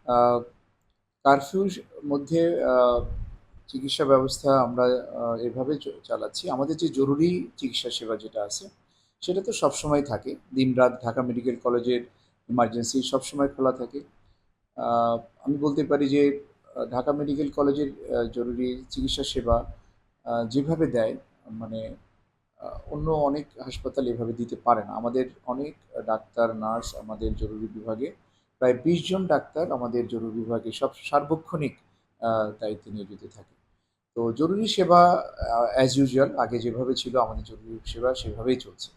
আহ, কারফিউর মধ্যে চিকিৎসা ব্যবস্থা আমরা এভাবে চালাচ্ছি। আমাদের যে জরুরি চিকিৎসা সেবা যেটা আছে সেটা তো সবসময় থাকে, দিনরাত ঢাকা মেডিকেল কলেজের ইমার্জেন্সি সবসময় খোলা থাকে। আহ, আমি বলতে পারি যে ঢাকা মেডিকেল কলেজের জরুরি চিকিৎসা সেবা যেভাবে দেয়, মানে অন্য অনেক হাসপাতাল এভাবে দিতে পারে না। আমাদের অনেক ডাক্তার নার্স আমাদের জরুরি বিভাগে, প্রায় 20 জন ডাক্তার আমাদের জরুরি বিভাগে সব সার্বক্ষণিক দায়িত্বে নিয়োজিত থাকে। তো জরুরি সেবা অ্যাজ ইউজুয়াল আগে যেভাবে ছিল আমাদের জরুরি সেবা সেভাবেই চলছে।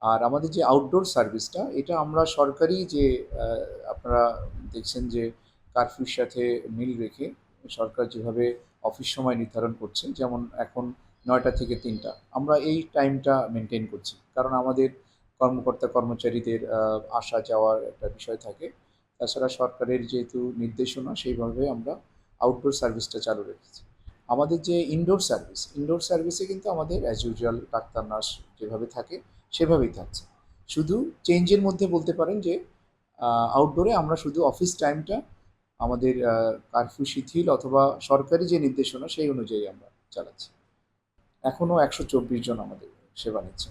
আর আমাদের যে আউটডোর সার্ভিসটা, এটা আমরা সরকারি যে আহ, আপনারা দেখছেন যে কারফিউর সাথে মিল রেখে সরকার যেভাবে অফিস সময় নির্ধারণ করছে, যেমন এখন 9টা থেকে 3টা, আমরা এই টাইমটা মেনটেন করছি। কারণ আমাদের কর্মকর্তা কর্মচারীদের আসা যাওয়ার একটা বিষয় থাকে। তাছাড়া সরকারের যেহেতু নির্দেশনা, সেইভাবে আমরা আউটডোর সার্ভিসটা চালু রেখেছি। আমাদের যে ইনডোর সার্ভিসে কিন্তু আমাদের অ্যাজ ইউজুয়াল ডাক্তার নার্স যেভাবে থাকে সেভাবেই থাকছে। শুধু চেঞ্জের মধ্যে বলতে পারেন যে আউটডোরে আমরা শুধু অফিস টাইমটা আমাদের কারফিউ শিথিল অথবা সরকারি যে নির্দেশনা সেই অনুযায়ী আমরা চালাচ্ছি। এখনো 124 জন আমাদের সেবা নিচ্ছে।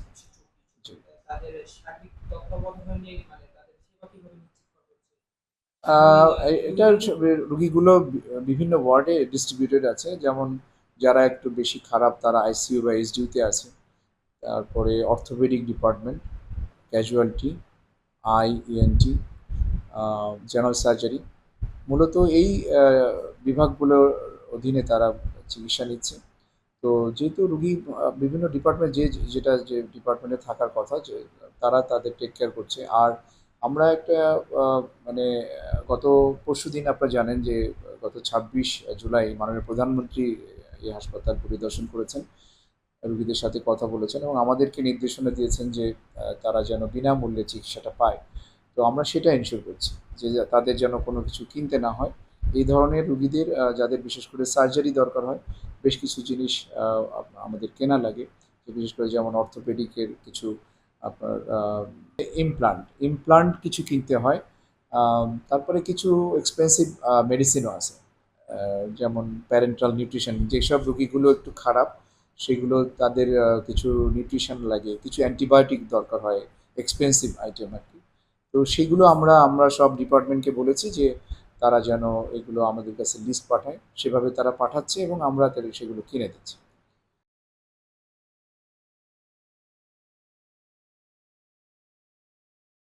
জি। তাদের সার্বিক তত্ত্বাবধানে মানে তাদের সেবা কিভাবে নিশ্চিত করা হচ্ছে? এটা হচ্ছে রুগীগুলো বিভিন্ন ওয়ার্ডে ডিস্ট্রিবিউটেড আছে। যেমন যারা একটু বেশি খারাপ তারা আইসিইউ বা এসডিইউতে আছে। তারপরে orthopaedic department, casualty, ENT, general surgery, মূলত এই বিভাগগুলোর অধীনে তারা চিকিৎসা নিচ্ছে। তো যেহেতু রুগী বিভিন্ন ডিপার্টমেন্ট যে ডিপার্টমেন্টে থাকার কথা, যে তারা তাদের টেক কেয়ার করছে। আর আমরা একটা মানে গত পরশুদিন আপনারা জানেন যে গত 26 জুলাই মাননীয় প্রধানমন্ত্রী এই হাসপাতাল পরিদর্শন করেছেন, রুগীদের সাথে কথা বলেছেন এবং আমাদেরকে নির্দেশনা দিয়েছেন যে তারা যেন বিনামূল্যে চিকিৎসাটা পায়। তো আমরা সেটা এনশিওর করছি যে তাদের যেন কোনো কিছু কিনতে না হয়। এই ধরনের রুগীদের যাদের বিশেষ করে সার্জারি দরকার হয়, বেশ কিছু জিনিস আমাদের কেনা লাগে, যে বিশেষ করে যেমন অর্থোপেডিকের কিছু আপনার ইমপ্লান্ট কিছু কিনতে হয়। তারপরে কিছু এক্সপেন্সিভ মেডিসিনও আছে, যেমন প্যারেন্টাল নিউট্রিশন, যেসব রুগীগুলো একটু খারাপ সেগুলো তাদের কিছু নিউট্রিশন লাগে, কিছু অ্যান্টিবায়োটিক দরকার হয়, এক্সপেন্সিভ আইটেম আর কি। তো সেগুলো আমরা সব ডিপার্টমেন্টকে বলেছি যে তারা যেন এগুলো আমাদের কাছে লিস্ট পাঠায়, সেভাবে তারা পাঠাচ্ছে এবং আমরা তাদের সেগুলো কিনে দিচ্ছি।